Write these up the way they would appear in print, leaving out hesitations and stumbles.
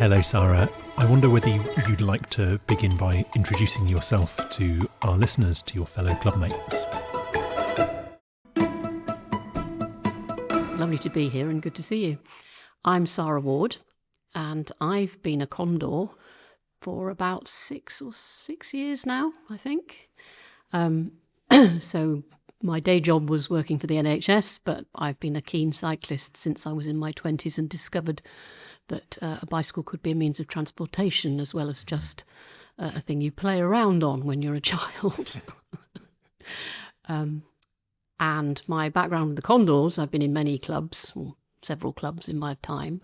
Hello, Sara. I wonder whether you'd like to begin by introducing yourself to our listeners, to your fellow clubmates. Lovely to be here and good to see you. I'm Sara Ward and I've been a Condor for about 6 years now, I think. So my day job was working for the NHS, but I've been a keen cyclist since I was in my 20s and discovered that a bicycle could be a means of transportation as well as just a thing you play around on when you're a child. And my background with the Condors, I've been in many clubs, or several clubs in my time.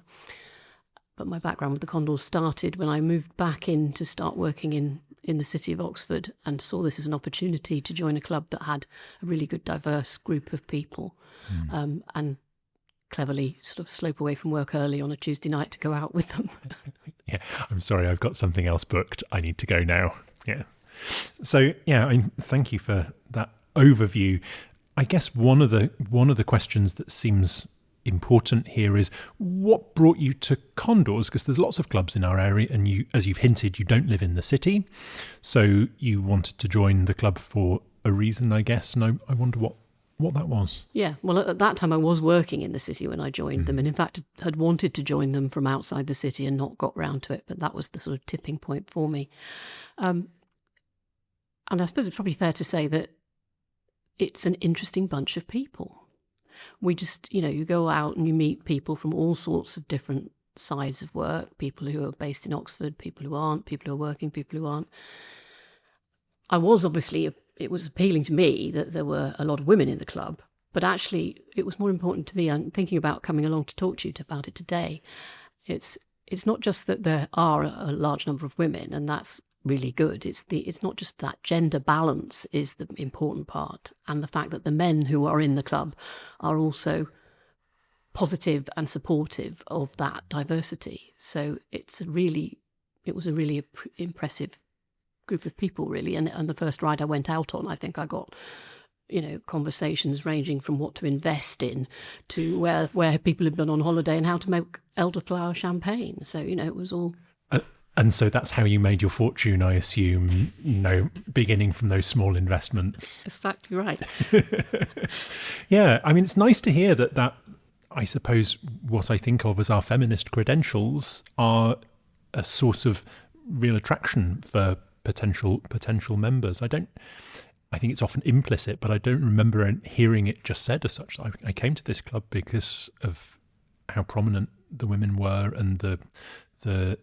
But my background with the Condors started when I moved back in to start working in the city of Oxford and saw this as an opportunity to join a club that had a really good diverse group of people and cleverly sort of slope away from work early on a Tuesday night to go out with them. Yeah, I'm sorry, I've got something else booked. I need to go now. Yeah. So, thank you for that overview. I guess one of the questions that seems important here is what brought you to Condors, because there's lots of clubs in our area and you, as you've hinted, you don't live in the city, so you wanted to join the club for a reason, I guess, and I wonder what that was. Yeah, well, at that time I was working in the city when I joined them, and in fact had wanted to join them from outside the city and not got round to it, but that was the sort of tipping point for me. And I suppose it's probably fair to say that it's an interesting bunch of people. We just, you go out and you meet people from all sorts of different sides of work, people who are based in Oxford, people who aren't, people who are working, people who aren't. It was appealing to me that there were a lot of women in the club, but actually it was more important to me, I'm thinking about coming along to talk to you about it today. It's not just that there are a large number of women, and that's really good. It's not just that gender balance is the important part, and the fact that the men who are in the club are also positive and supportive of that diversity. So it was a really impressive group of people, really. And the first ride I went out on, I think I got conversations ranging from what to invest in to where people have been on holiday and how to make elderflower champagne. So it was all. And so that's how you made your fortune, I assume, beginning from those small investments. Exactly right. Yeah, I mean, it's nice to hear that, I suppose, what I think of as our feminist credentials are a source of real attraction for potential members. I think it's often implicit, but I don't remember hearing it just said as such. I came to this club because of how prominent the women were and the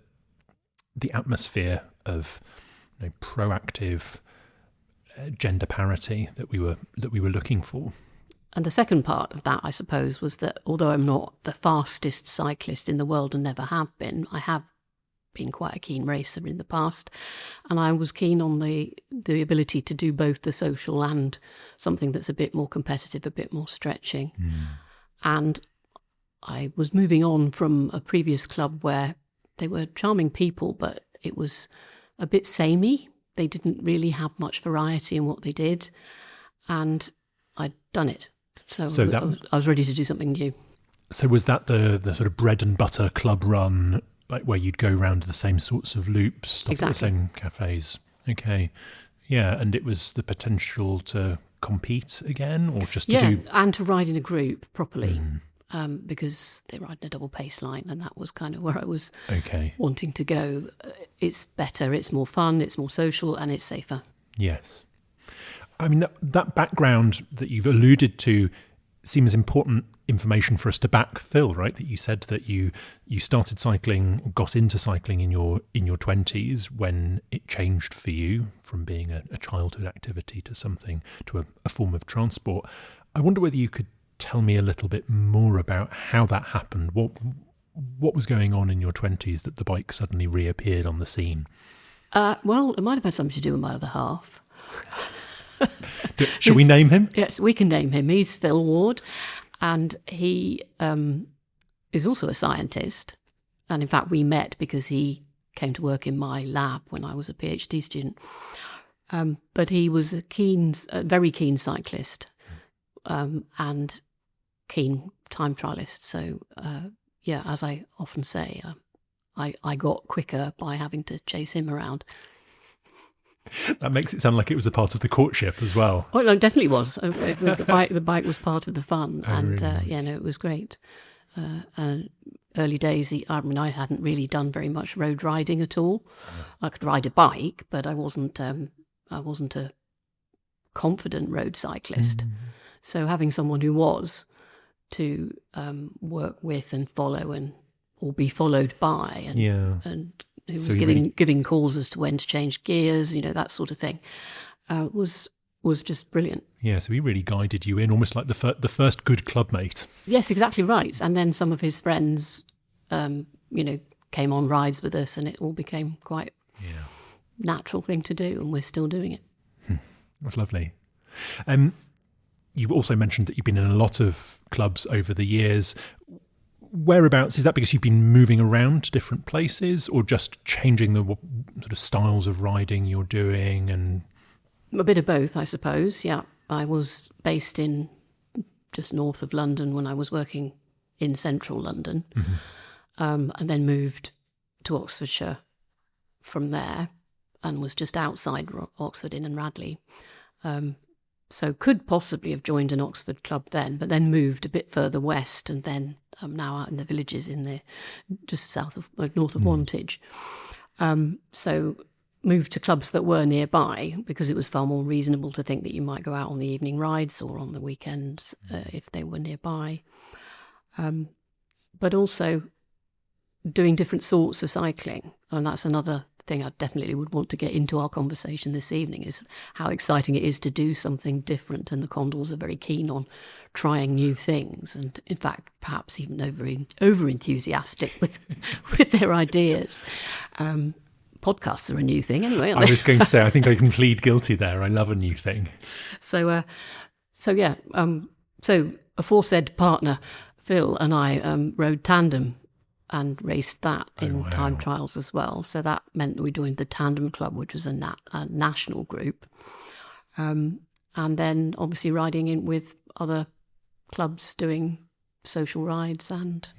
atmosphere of proactive gender parity that we were looking for. And the second part of that, I suppose, was that although I'm not the fastest cyclist in the world and never have been, I have been quite a keen racer in the past, and I was keen on the ability to do both the social and something that's a bit more competitive, a bit more stretching. And I was moving on from a previous club where they were charming people, but it was a bit samey. They didn't really have much variety in what they did, and I'd done it. So I was ready to do something new. So was that the sort of bread and butter club run, like where you'd go around the same sorts of loops, stop at the same cafes? Okay. Yeah, and it was the potential to compete again, or just to do... and to ride in a group properly. Because they ride in a double pace line, and that was kind of where I was wanting to go. It's better, it's more fun, it's more social, and it's safer. Yes. I mean, that background that you've alluded to seems important information for us to backfill, right? That you said that you started cycling, or got into cycling in your 20s when it changed for you from being a childhood activity to a form of transport. I wonder whether you could tell me a little bit more about how that happened. What was going on in your 20s that the bike suddenly reappeared on the scene? Well, it might have had something to do with my other half. Shall we name him? Yes, we can name him. He's Phil Ward, and he is also a scientist. And in fact, we met because he came to work in my lab when I was a PhD student. But he was a very keen cyclist and keen time trialist. So, as I often say, I got quicker by having to chase him around. That makes it sound like it was a part of the courtship as well. Oh, no, it definitely was. The bike was part of the fun, and really nice. it was great. Early days, I hadn't really done very much road riding at all. I could ride a bike, but I wasn't a confident road cyclist. So having someone who was to work with and follow or be followed by, and who was giving calls as to when to change gears, that sort of thing, was just brilliant. Yeah, so he really guided you in, almost like the first good club mate. Yes, exactly right. And then some of his friends, came on rides with us, and it all became quite natural thing to do, and we're still doing it. That's lovely. You've also mentioned that you've been in a lot of clubs over the years. Whereabouts, is that because you've been moving around to different places, or just changing the sort of styles of riding you're doing? And a bit of both, I suppose. Yeah, I was based in just north of London when I was working in central London, and then moved to Oxfordshire from there, and was just outside Oxford in Radley. So could possibly have joined an Oxford club then, but then moved a bit further west, and then I'm now out in the villages just north of Wantage. So moved to clubs that were nearby, because it was far more reasonable to think that you might go out on the evening rides or on the weekends if they were nearby. But also doing different sorts of cycling, and that's another thing I definitely would want to get into our conversation this evening, is how exciting it is to do something different, and the Condors are very keen on trying new things, and in fact perhaps even over enthusiastic with their ideas. Podcasts are a new thing anyway, aren't they? I was going to say, I think I can plead guilty there. I love a new thing. So aforesaid partner Phil and I rode tandem and raced that in time trials as well. So that meant that we joined the Tandem Club, which was a national group. And then obviously riding in with other clubs doing social rides. And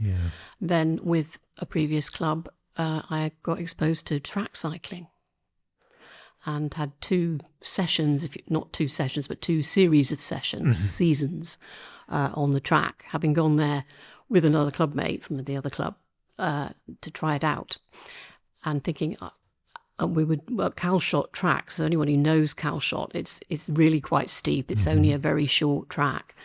then with a previous club, I got exposed to track cycling and had two series of sessions, seasons on the track, having gone there with another club mate from the other club to try it out, and thinking we would Calshot tracks. So anyone who knows Calshot, it's really quite steep. It's only a very short track,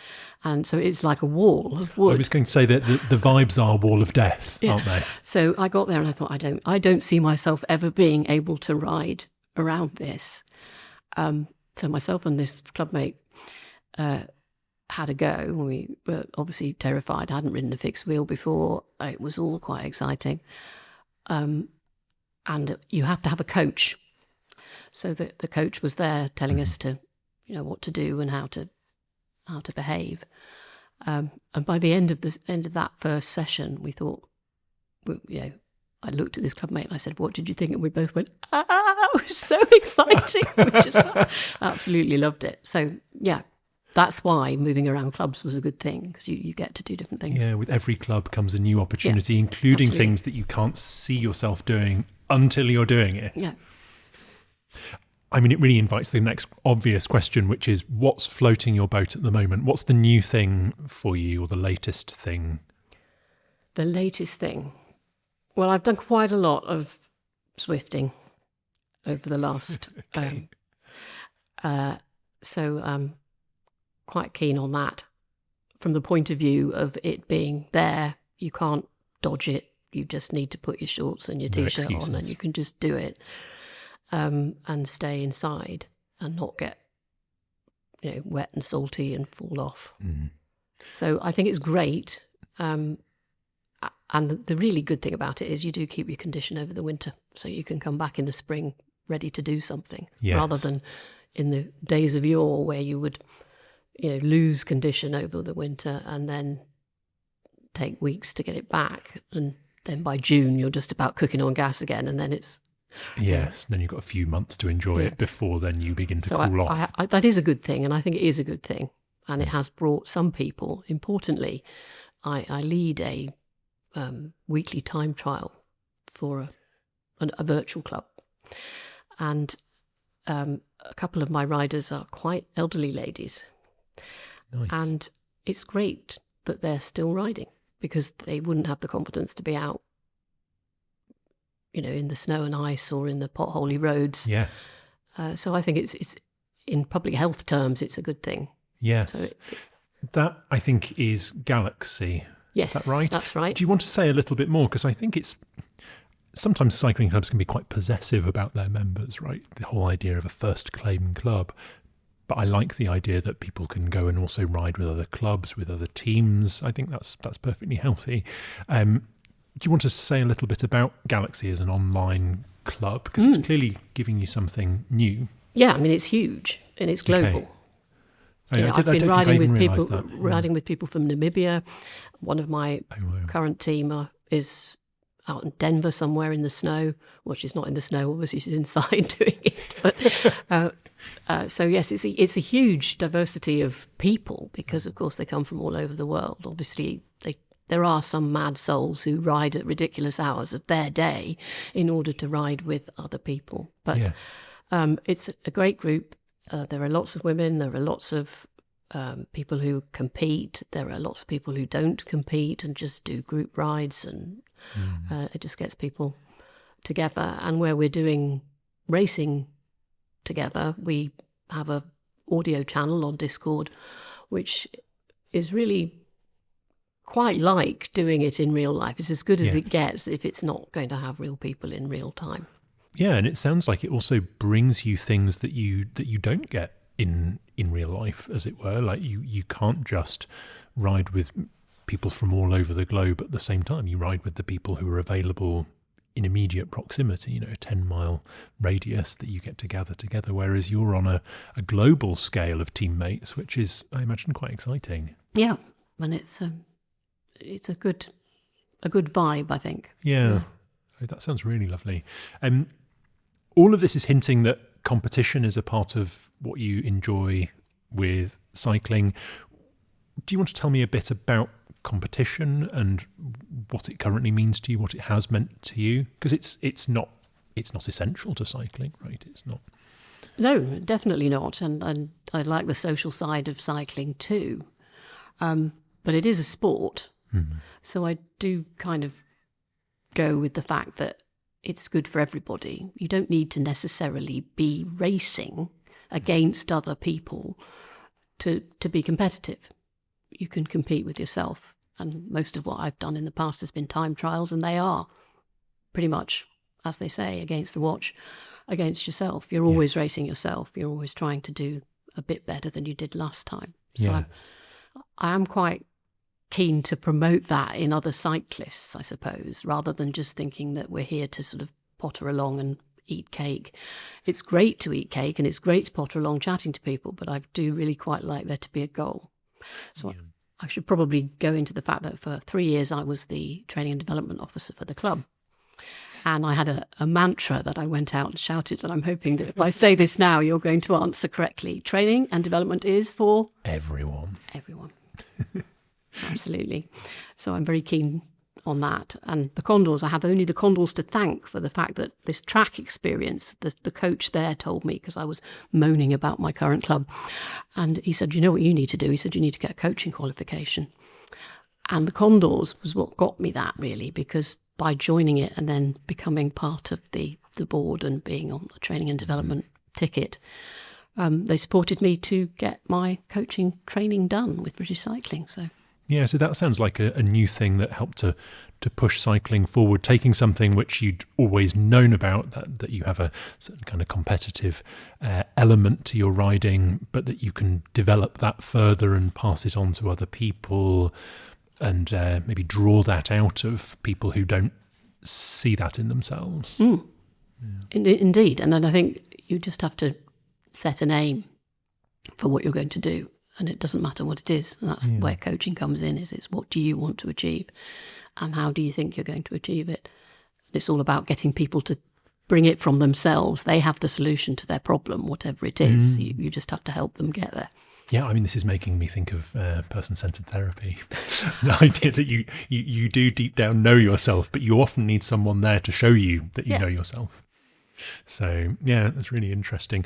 and so it's like a wall of wood. I was going to say that the vibes are wall of death, aren't they? So I got there and I thought, I don't see myself ever being able to ride around this. So myself and this club mate had a go. We were obviously terrified. I hadn't ridden a fixed wheel before. It was all quite exciting. And you have to have a coach. So the coach was there telling us to, what to do and how to behave. And by the end of that first session, we thought, I looked at this club mate and I said, "What did you think?" And we both went, it was so exciting. We just absolutely loved it. So, yeah. That's why moving around clubs was a good thing, because you get to do different things. Yeah, with every club comes a new opportunity, including things that you can't see yourself doing until you're doing it. Yeah. I mean, it really invites the next obvious question, which is, what's floating your boat at the moment? What's the new thing for you, or the latest thing? The latest thing? Well, I've done quite a lot of Zwifting over the last... Okay. Quite keen on that. From the point of view of it being there, you can't dodge it. You just need to put your shorts and your t-shirt on, and you can just do it, and stay inside and not get wet and salty and fall off. So I think it's great, and the really good thing about it is you do keep your condition over the winter, so you can come back in the spring ready to do something, rather than in the days of yore where you would lose condition over the winter and then take weeks to get it back, and then by June you're just about cooking on gas again, and then it's then you've got a few months to enjoy it before then you begin to cool off. That is a good thing, and I think it is a good thing, and it has brought some people. Importantly, I lead a weekly time trial for a virtual club. And a couple of my riders are quite elderly ladies. Nice. And it's great that they're still riding, because they wouldn't have the confidence to be out, in the snow and ice or in the potholey roads. Yes. So I think it's in public health terms, it's a good thing. Yes. So that, I think, is Galaxy. Yes, is that right? That's right. Do you want to say a little bit more? Because I think sometimes cycling clubs can be quite possessive about their members, right? The whole idea of a first claim club. But I like the idea that people can go and also ride with other clubs, with other teams. I think that's perfectly healthy. Do you want to say a little bit about Galaxy as an online club? Because it's clearly giving you something new. Yeah, I mean, it's huge and it's global. Okay. I've been riding with people from Namibia. One of my current team is out in Denver somewhere in the snow. Well, she's not in the snow, obviously she's inside doing it. But so yes, it's a huge diversity of people, because of course they come from all over the world. Obviously, there are some mad souls who ride at ridiculous hours of their day in order to ride with other people. But it's a great group. There are lots of women. There are lots of people who compete. There are lots of people who don't compete and just do group rides, and it just gets people together. And where we're doing racing together, we have a audio channel on Discord, which is really quite like doing it in real life. It's as good as it gets if it's not going to have real people in real time. Yeah, and it sounds like it also brings you things that you don't get in real life, as it were. Like you can't just ride with people from all over the globe at the same time. You ride with the people who are available in immediate proximity, a 10-mile radius that you get to gather together, whereas you're on a global scale of teammates, which is, I imagine, quite exciting. Yeah, and it's a good vibe, I think. Yeah. That sounds really lovely. All of this is hinting that competition is a part of what you enjoy with cycling. Do you want to tell me a bit about competition and what it currently means to you, what it has meant to you? Because it's not essential to cycling, right? It's not. No, definitely not. And I like the social side of cycling too. But it is a sport. Mm-hmm. So I do kind of go with the fact that it's good for everybody. You don't need to necessarily be racing against other people to be competitive. You can compete with yourself. And most of what I've done in the past has been time trials, and they are pretty much, as they say, against the watch, against yourself. You're always racing yourself. You're always trying to do a bit better than you did last time. So I am quite keen to promote that in other cyclists, I suppose, rather than just thinking that we're here to sort of potter along and eat cake. It's great to eat cake and it's great to potter along chatting to people, but I do really quite like there to be a goal. So I should probably go into the fact that for 3 years I was the training and development officer for the club. And I had a mantra that I went out and shouted, and I'm hoping that if I say this now, you're going to answer correctly. Training and development is for? Everyone. Everyone. Absolutely. So I'm very keen on that. And the Condors, I have only the Condors to thank for the fact that this track experience, the coach there told me, because I was moaning about my current club, and he said, you know what you need to do? He said, you need to get a coaching qualification. And the Condors was what got me that, really, because by joining it and then becoming part of the board and being on the training and development ticket, they supported me to get my coaching training done with British Cycling. So that sounds like a new thing that helped to push cycling forward, taking something which you'd always known about, that you have a certain kind of competitive element to your riding, but that you can develop that further and pass it on to other people, and maybe draw that out of people who don't see that in themselves. Indeed. And then I think you just have to set an aim for what you're going to do. And it doesn't matter what it is. And that's where coaching comes in, it's what do you want to achieve? And how do you think you're going to achieve it? And it's all about getting people to bring it from themselves. They have the solution to their problem, whatever it is. You just have to help them get there. Yeah, I mean, this is making me think of person-centered therapy. The idea that you do deep down know yourself, but you often need someone there to show you that you know yourself. So, yeah, that's really interesting.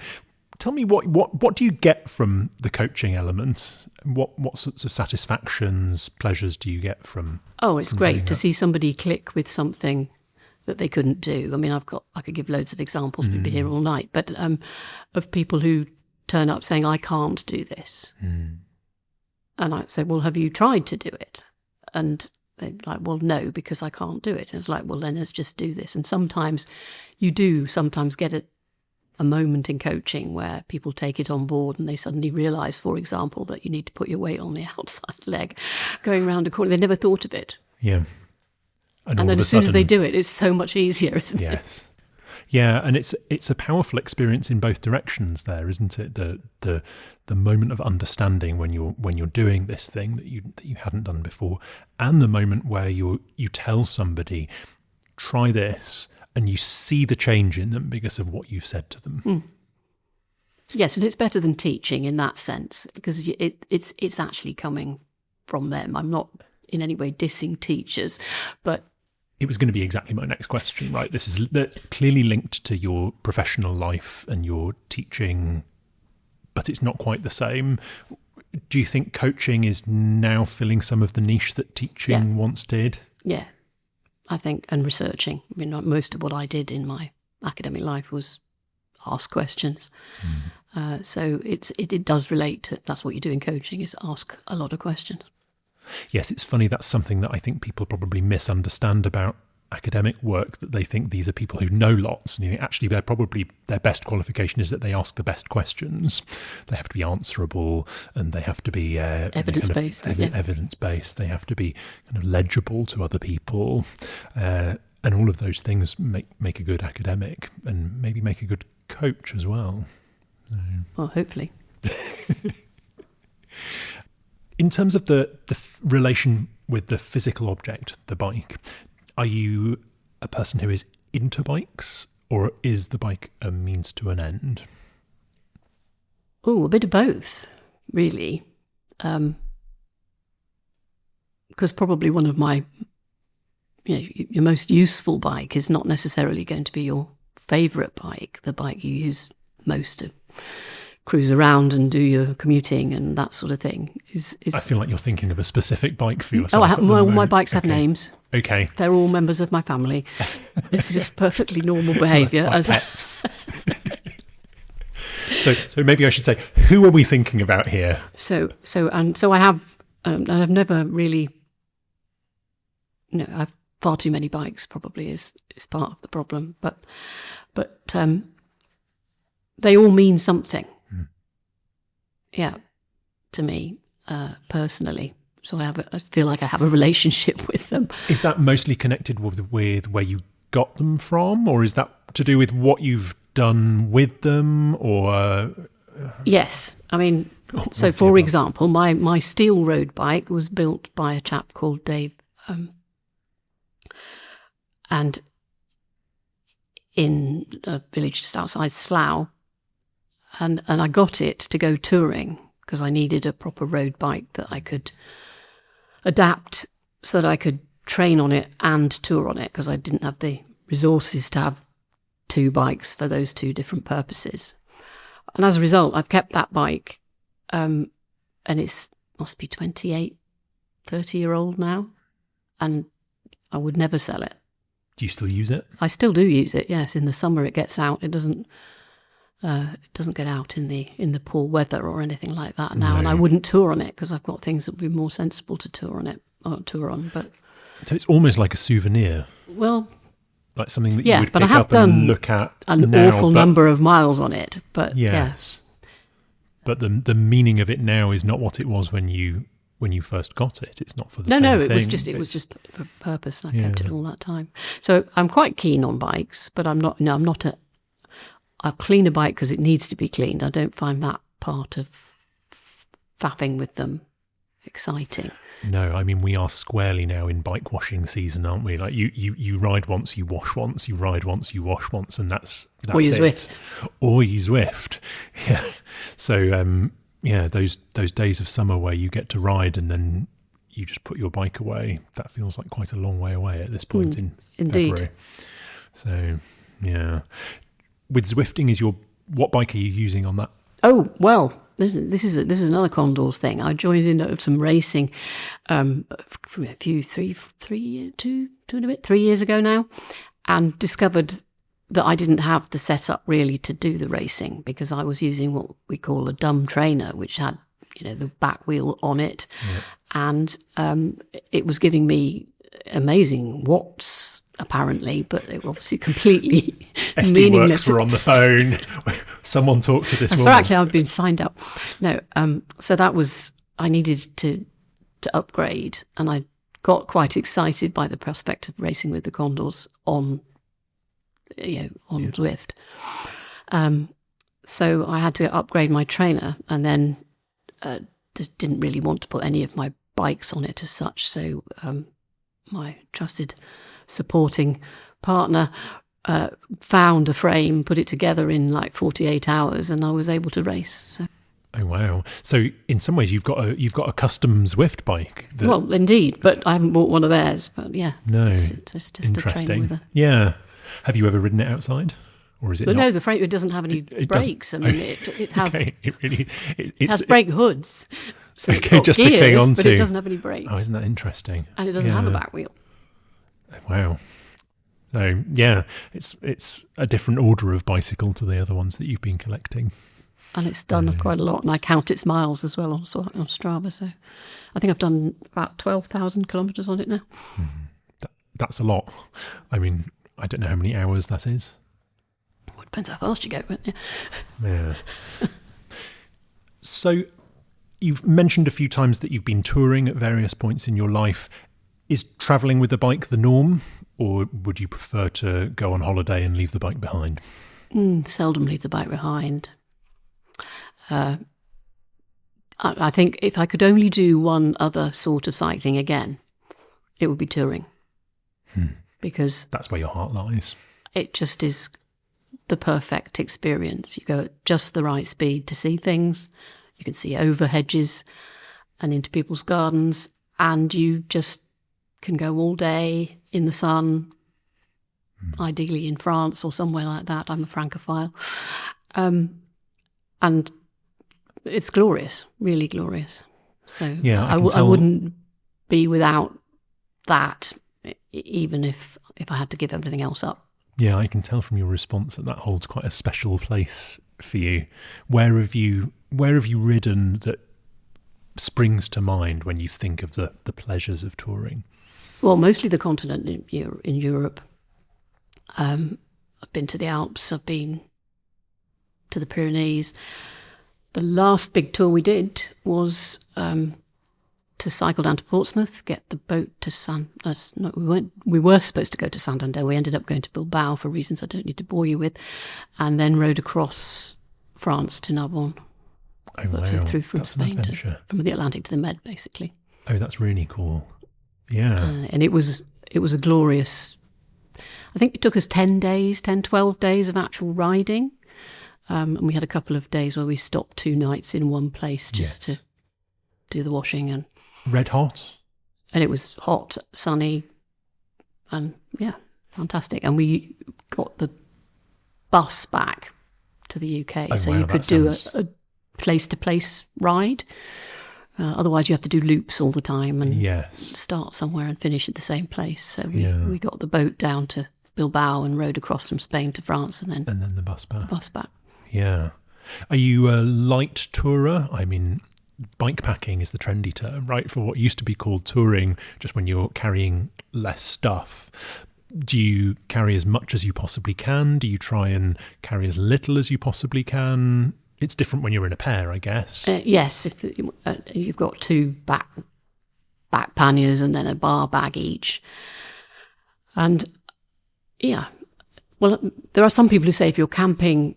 Tell me, what do you get from the coaching element? What sorts of satisfactions, pleasures do you get from? Oh, it's great to see somebody click with something that they couldn't do. I mean, I could give loads of examples. We'd be here all night, but of people who turn up saying, I can't do this. And I say, well, have you tried to do it? And they're like, well, no, because I can't do it. And it's like, well, then let's just do this. And sometimes you do get a moment in coaching where people take it on board and they suddenly realise, for example, that you need to put your weight on the outside leg going around a corner. They never thought of it. Yeah. And then as soon as they do it, it's so much easier, isn't it? Yes. Yeah, and it's a powerful experience in both directions there, isn't it? The moment of understanding when you're doing this thing that you hadn't done before, and the moment where you tell somebody, try this, and you see the change in them because of what you've said to them. Yes, and it's better than teaching in that sense, because it's actually coming from them. I'm not in any way dissing teachers, but it was going to be exactly my next question, right? This is clearly linked to your professional life and your teaching, but it's not quite the same. Do you think coaching is now filling some of the niche that teaching once did? Yeah, I think, and researching. I mean, most of what I did in my academic life was ask questions. So it does relate to, that's what you do in coaching, is ask a lot of questions. Yes, it's funny. That's something that I think people probably misunderstand about academic work, that they think these are people who know lots, and you think actually their best qualification is that they ask the best questions. They have to be answerable, and they have to be evidence-based. Evidence-based. They have to be kind of legible to other people, and all of those things make a good academic, and maybe make a good coach as well. So. Well, hopefully. In terms of the relation with the physical object, the bike, are you a person who is into bikes, or is the bike a means to an end? Oh, a bit of both, really. Because probably one of my, your most useful bike is not necessarily going to be your favourite bike, the bike you use most to cruise around and do your commuting and that sort of thing. I feel like you're thinking of a specific bike for yourself. My bikes have names. Okay. They're all members of my family. It's just perfectly normal behaviour. Like pets. So maybe I should say, who are we thinking about here? So I have, and I've never really, I've far too many bikes. Probably is part of the problem, but they all mean something. Yeah, to me personally. So I feel like I have a relationship with them. Is that mostly connected with where you got them from, or is that to do with what you've done with them, or? Yes, I mean, so for example, my steel road bike was built by a chap called Dave, and in a village just outside Slough. And I got it to go touring because I needed a proper road bike that I could adapt so that I could train on it and tour on it, because I didn't have the resources to have two bikes for those two different purposes. And as a result, I've kept that bike, and it's must be 30-year-old now, and I would never sell it. Do you still use it? I still do use it, yes. In the summer it gets out. It doesn't get out in the poor weather or anything like that now, and I wouldn't tour on it because I've got things that would be more sensible to tour on. But so it's almost like a souvenir. Well, like something that you would but pick I have up done and look at an now, awful number of miles on it. But yes, but the meaning of it now is not what it was when you first got it. It's not for the same thing. It was just for purpose. I kept it all that time. So I'm quite keen on bikes, but I'm not. No, I'm not I'll clean a bike because it needs to be cleaned. I don't find that part of faffing with them exciting. No, I mean, we are squarely now in bike washing season, aren't we? Like you ride once, you wash once, you ride once, you wash once, and that's or you it. Zwift. Or you Zwift. Yeah. So those days of summer where you get to ride and then you just put your bike away, that feels like quite a long way away at this point in indeed. February. So, yeah. With Zwifting, what bike are you using on that? Oh, well, this is another Condors thing. I joined in some racing three years ago now, and discovered that I didn't have the setup really to do the racing, because I was using what we call a dumb trainer, which had, the back wheel on it. Yeah. And it was giving me amazing watts, apparently, but they were obviously completely meaningless. SD Works were on the phone. Someone talked to this woman. So actually, I've been signed up. No, so that was, I needed to upgrade, and I got quite excited by the prospect of racing with the Condors on Zwift. So I had to upgrade my trainer, and then didn't really want to put any of my bikes on it as such. So my trusted supporting partner found a frame, put it together in like 48 hours, and I was able to race. So. Oh wow! So in some ways, you've got a custom Zwift bike. Well, indeed, but I haven't bought one of theirs. But yeah, no, it's just interesting. A trainer with a... Yeah, have you ever ridden it outside, or is it? But not? No, the frame, it doesn't have any brakes. I mean, it has. Okay, it has brake hoods. So okay, it's got just gears, to cling on but to. it doesn't have any brakes. Oh, isn't that interesting? And it doesn't have a back wheel. Wow. So yeah, it's a different order of bicycle to the other ones that you've been collecting. And it's done quite a lot, and I count its miles as well on Strava. So I think I've done about 12,000 kilometres on it now. That's a lot. I mean, I don't know how many hours that is. Well, it depends how fast you go, but yeah. So you've mentioned a few times that you've been touring at various points in your life. Is travelling with the bike the norm, or would you prefer to go on holiday and leave the bike behind? Seldom leave the bike behind. I think if I could only do one other sort of cycling again, it would be touring. Because that's where your heart lies. It just is the perfect experience. You go at just the right speed to see things. You can see over hedges and into people's gardens, and you just can go all day in the sun, ideally in France or somewhere like that. I'm a Francophile. And it's glorious, really glorious. So yeah, I wouldn't be without that, even if I had to give everything else up. Yeah, I can tell from your response that holds quite a special place for you. Where have you ridden that springs to mind when you think of the pleasures of touring? Well, mostly the continent in Europe. I've been to the Alps, I've been to the Pyrenees. The last big tour we did was to cycle down to Portsmouth, get the boat to we were supposed to go to Santander. We ended up going to Bilbao for reasons I don't need to bore you with, and then rode across France to Narbonne. Oh wow! Through from that's Spain from the Atlantic to the Med, basically. Oh, that's really cool. Yeah, and it was a glorious. I think it took us 12 days of actual riding. And we had a couple of days where we stopped 2 nights in one place just to do the washing. And red hot? And it was hot, sunny, and fantastic. And we got the bus back to the UK, you could do a place-to-place ride. Otherwise, you have to do loops all the time and start somewhere and finish at the same place. So we got the boat down to Bilbao and rode across from Spain to France, and then the bus back. Yeah. Are you a light tourer? I mean, bikepacking is the trendy term, right, for what used to be called touring, just when you're carrying less stuff. Do you carry as much as you possibly can? Do you try and carry as little as you possibly can? It's different when you're in a pair, I guess. Yes, if you've got 2 back panniers and then a bar bag each. And, well, there are some people who say if you're camping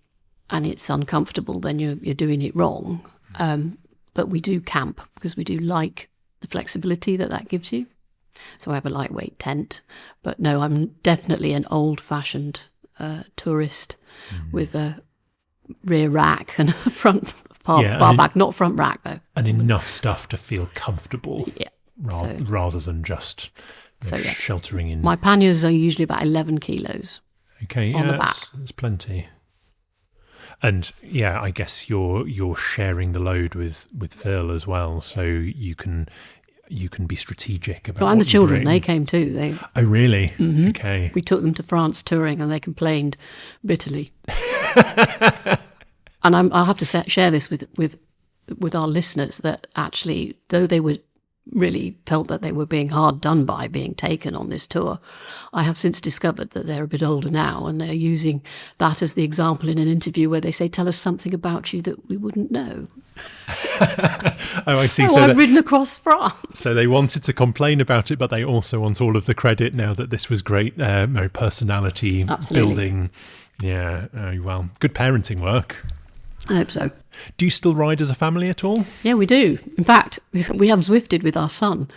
and it's uncomfortable, then you're doing it wrong. But we do camp because we do like the flexibility that gives you. So I have a lightweight tent. But no, I'm definitely an old-fashioned tourist with a rear rack and a front bar back, not front rack though. And enough stuff to feel comfortable. Yeah. Rather than just sheltering in. My panniers are usually about 11 kilos. Okay, on the back. That's plenty. And I guess you're sharing the load with Phil as well, so you can be strategic about. And the children, they came too. Oh, really? Mm-hmm. Okay. We took them to France touring, and they complained bitterly. And I'll have to share this with our listeners that actually, though they were really felt that they were being hard done by being taken on this tour, I have since discovered that they're a bit older now, and they're using that as the example in an interview where they say, "Tell us something about you that we wouldn't know." Oh, I see. Oh, I've ridden across France. So they wanted to complain about it, but they also want all of the credit now that this was great personality building. Yeah, well, good parenting work. I hope so. Do you still ride as a family at all? Yeah, we do. In fact, we have Zwifted with our son,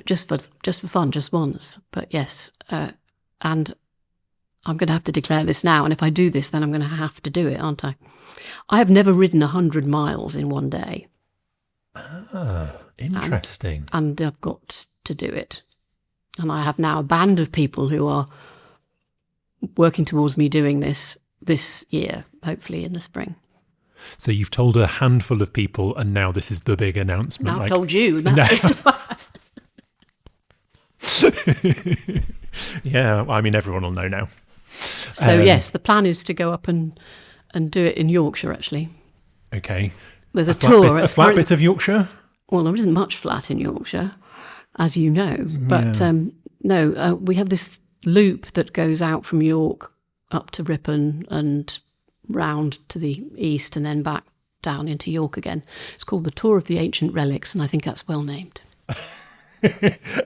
just for fun, just once. But yes, and I'm going to have to declare this now. And if I do this, then I'm going to have to do it, aren't I? I have never ridden 100 miles in one day. Ah, interesting. And I've got to do it. And I have now a band of people who are working towards me doing this year, hopefully in the spring. So you've told a handful of people, and now this is the big announcement. Now I've told you. That's it. Yeah, I mean, everyone will know now. So yes, the plan is to go up and do it in Yorkshire, actually. Okay. There's a tour. A flat bit of Yorkshire? Well, there isn't much flat in Yorkshire, as you know. But we have this loop that goes out from York up to Ripon and round to the east and then back down into York again. It's called the Tour of the Ancient Relics, and I think that's well named.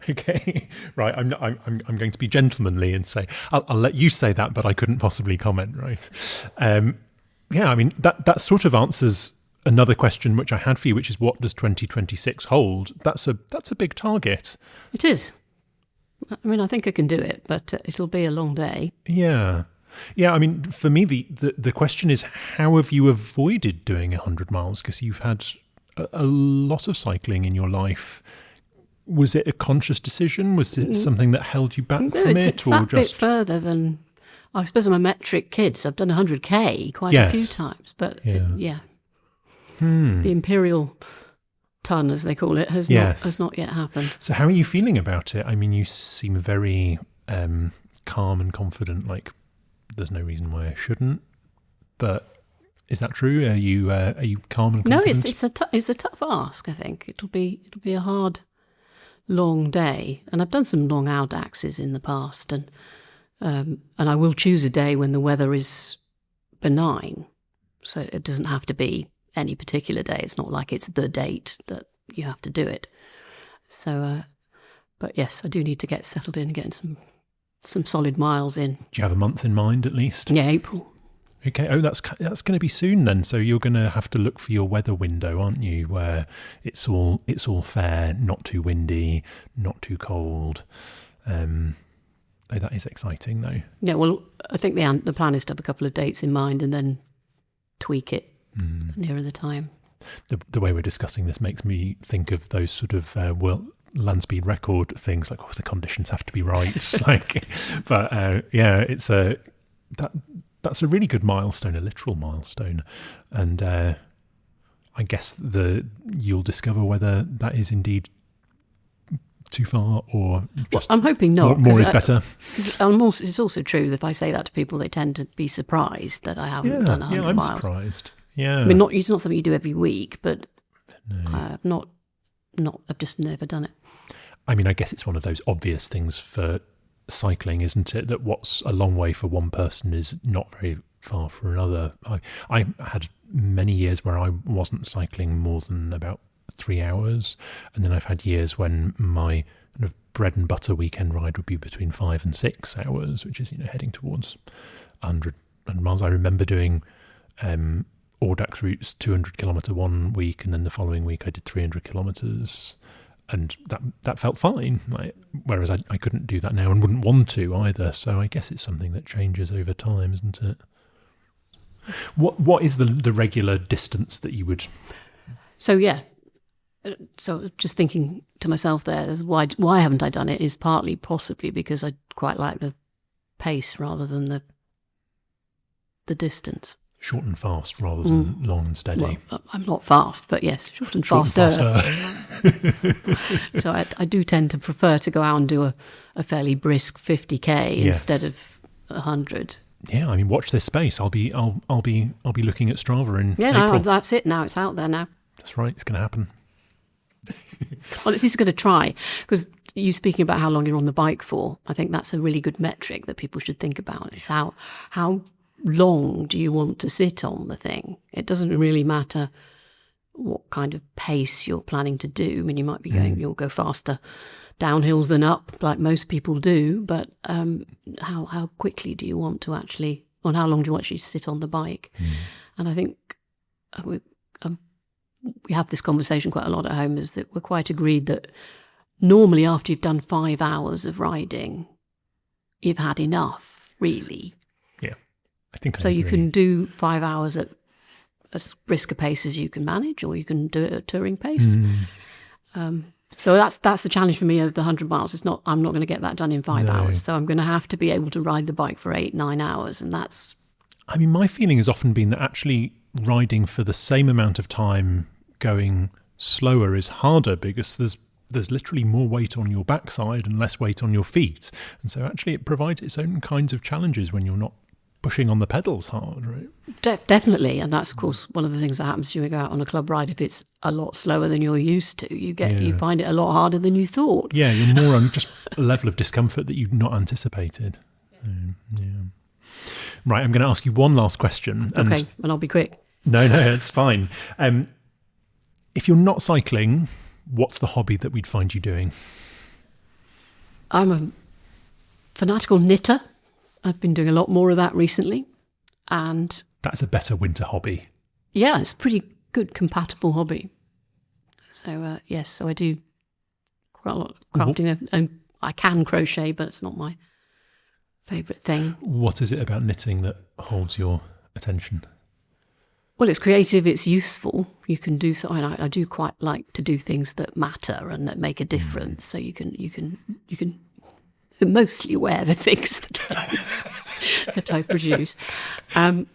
Okay, right. I'm going to be gentlemanly and say I'll let you say that, but I couldn't possibly comment. Right? I mean that sort of answers another question which I had for you, which is what does 2026 hold? That's a big target. It is. I mean, I think I can do it, but it'll be a long day. Yeah. Yeah, I mean, for me, the question is, how have you avoided doing 100 miles? Because you've had a lot of cycling in your life. Was it a conscious decision? Was it something that held you back from it? It's that bit further than... I suppose I'm a metric kid, so I've done 100k quite a few times. But the imperial ton, as they call it, has not yet happened. So how are you feeling about it? I mean, you seem very calm and confident, like... There's no reason why I shouldn't, but is that true? Are you calm and confident? No, it's a tough ask. I think it'll be a hard, long day, and I've done some long Audaxes in the past, and I will choose a day when the weather is benign, so it doesn't have to be any particular day. It's not like it's the date that you have to do it. So, but yes, I do need to get settled in and get some solid miles in. Do you have a month in mind at least? Yeah, April. Okay. Oh, that's going to be soon then. So you're going to have to look for your weather window, aren't you? Where it's all fair, not too windy, not too cold. That is exciting, though. Yeah. Well, I think the plan is to have a couple of dates in mind and then tweak it nearer the time. The way we're discussing this makes me think of those sort of land speed record things, like the conditions have to be right. It's that's a really good milestone, a literal milestone, and I guess you'll discover whether that is indeed too far or just. I'm hoping not. More is better. It's also true that if I say that to people, they tend to be surprised that I haven't done 100 miles. Yeah, I'm surprised. Yeah, I mean, it's not something you do every week, but I've I've just never done it. I mean, I guess it's one of those obvious things for cycling, isn't it? That what's a long way for one person is not very far for another. I had many years where I wasn't cycling more than about 3 hours, and then I've had years when my kind of bread and butter weekend ride would be between 5 and 6 hours, which is heading towards 100 miles. I remember doing Audax routes 200 kilometre one week, and then the following week I did 300 kilometres, and that felt fine. Whereas I couldn't do that now and wouldn't want to either. So I guess it's something that changes over time, isn't it? What is the regular distance that you would? So so just thinking to myself there, why haven't I done it is partly possibly because I quite like the pace rather than the distance. Short and fast rather than long and steady. Well, I'm not fast, but yes, short and faster. So I do tend to prefer to go out and do a fairly brisk 50k instead of 100. Yeah, I mean, watch this space. I'll be looking at Strava in April. No, that's it. Now it's out there now. That's right. It's going to happen. Well, it's just going to try, because you speaking about how long you're on the bike for, I think that's a really good metric that people should think about. It's how long do you want to sit on the thing? It doesn't really matter what kind of pace you're planning to do. I mean, you might be you'll go faster downhills than up, like most people do, but how quickly do you want to actually, on how long do you actually sit on the bike? And I think we have this conversation quite a lot at home, is that we're quite agreed that normally after you've done 5 hours of riding, you've had enough, really. Yeah, I think so. You can do 5 hours at as brisk a pace as you can manage, or you can do it at touring pace. So that's the challenge for me of the 100 miles. I'm not going to get that done in 5 hours. So I'm going to have to be able to ride the bike for 8-9 hours, and that's. I mean, my feeling has often been that actually riding for the same amount of time going slower is harder, because there's literally more weight on your backside and less weight on your feet, and so actually it provides its own kinds of challenges when you're not pushing on the pedals hard, right? Definitely, and that's of course one of the things that happens when you go out on a club ride. If it's a lot slower than you're used to, you find it a lot harder than you thought. Yeah, you're more on just a level of discomfort that you've not anticipated. Right, I'm going to ask you one last question. Okay, and I'll be quick. No, it's fine. If you're not cycling, what's the hobby that we'd find you doing? I'm a fanatical knitter. I've been doing a lot more of that recently. And that's a better winter hobby. Yeah, it's a pretty good compatible hobby. So, yes, so I do quite a lot of crafting. And I can crochet, but it's not my favourite thing. What is it about knitting that holds your attention? Well, it's creative, it's useful. You can do so. I do quite like to do things that matter and that make a difference. So you can mostly wear the things that I produce. And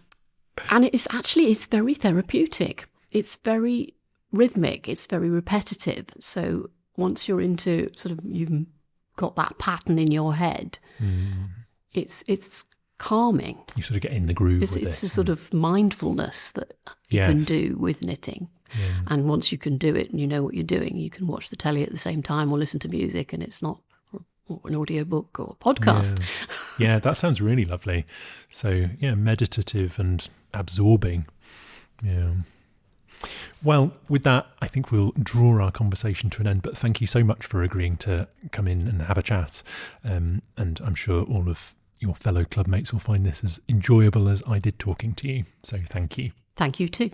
it's very therapeutic. It's very rhythmic. It's very repetitive. So once you're into you've got that pattern in your head, it's calming. You sort of get in the groove with it. It's a sort of mindfulness that you can do with knitting. Yeah. And once you can do it and you know what you're doing, you can watch the telly at the same time or listen to music, and it's not an audiobook or a podcast. Yeah, that sounds really lovely. So, yeah, meditative and absorbing. Yeah. Well, with that, I think we'll draw our conversation to an end. But thank you so much for agreeing to come in and have a chat. And I'm sure all of your fellow clubmates will find this as enjoyable as I did talking to you. So thank you. Thank you too.